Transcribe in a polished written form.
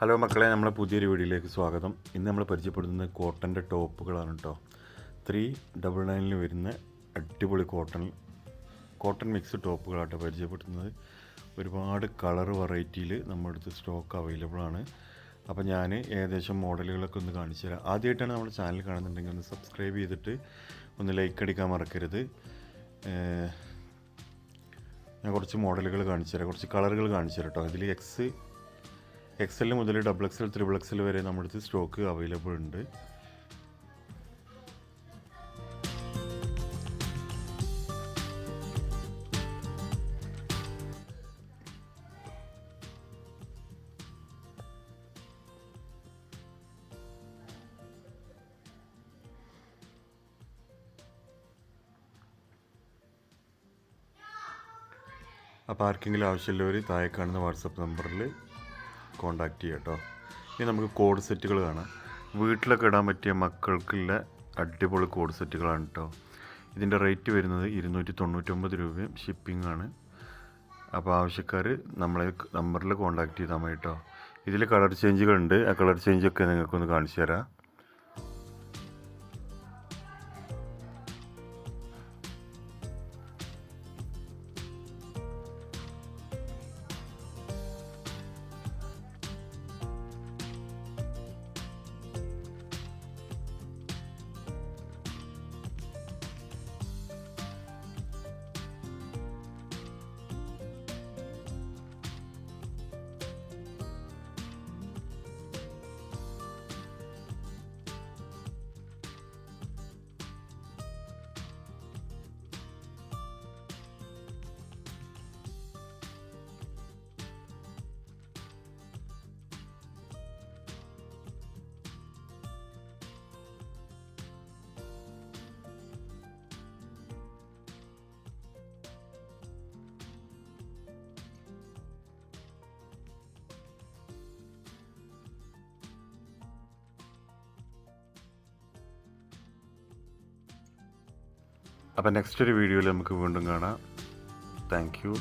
Hello മക്കളെ, നമ്മളെ പുതിയൊരു വീഡിയോയിലേക്ക് സ്വാഗതം. ഇന്ന് നമ്മൾ പരിചയപ്പെടുന്നത് കോട്ടൻ്റെ ടോപ്പുകളാണ് കേട്ടോ. 399 വരുന്ന അടിപൊളി കോട്ടൺ മിക്സ് ടോപ്പുകളാട്ടോ പരിചയപ്പെടുത്തുന്നത്. ഒരുപാട് കളർ വെറൈറ്റിയിൽ നമ്മുടെ അടുത്ത് സ്റ്റോക്ക് അവൈലബിൾ ആണ്. അപ്പോൾ ഞാൻ ഏകദേശം മോഡലുകളൊക്കെ ഒന്ന് കാണിച്ചു തരാം. ആദ്യമായിട്ടാണ് നമ്മുടെ ചാനൽ കാണുന്നുണ്ടെങ്കിൽ ഒന്ന് സബ്സ്ക്രൈബ് ചെയ്തിട്ട് ഒന്ന് ലൈക്ക് അടിക്കാൻ മറക്കരുത്. ഞാൻ കുറച്ച് മോഡലുകൾ കാണിച്ചു തരാം, കുറച്ച് കളറുകൾ കാണിച്ചു തരാം കേട്ടോ. ഇതിൽ XL മുതൽ XXL, XXL വരെ നമ്മുടെ അടുത്ത് സ്റ്റോക്ക് അവൈലബിൾ ഉണ്ട്. അപ്പോൾ ആർക്കെങ്കിലും ആവശ്യമുള്ളവർ താഴെ കാണുന്ന വാട്സപ്പ് നമ്പറിൽ കോണ്ടാക്ട് ചെയ്യാം കേട്ടോ. ഇനി നമുക്ക് കോഡ് സെറ്റുകൾ കാണാം. വീട്ടിലൊക്കെ ഇടാൻ പറ്റിയ മക്കൾക്കുള്ള അടിപൊളി കോഡ് സെറ്റുകളാണ് കേട്ടോ. ഇതിൻ്റെ റേറ്റ് വരുന്നത് 299 രൂപയും ഷിപ്പിംഗ് ആണ്. അപ്പോൾ ആവശ്യക്കാർ നമ്മളെ നമ്പറിൽ കോണ്ടാക്ട് ചെയ്താൽ മതി കേട്ടോ. ഇതിൽ കളർ ചേഞ്ചുകളുണ്ട്. ആ കളർ ചേഞ്ചൊക്കെ നിങ്ങൾക്കൊന്ന് കാണിച്ചു തരാം. അപ്പോൾ നെക്സ്റ്റ് ഒരു വീഡിയോയിൽ നമുക്ക് വീണ്ടും കാണാം. Thank you.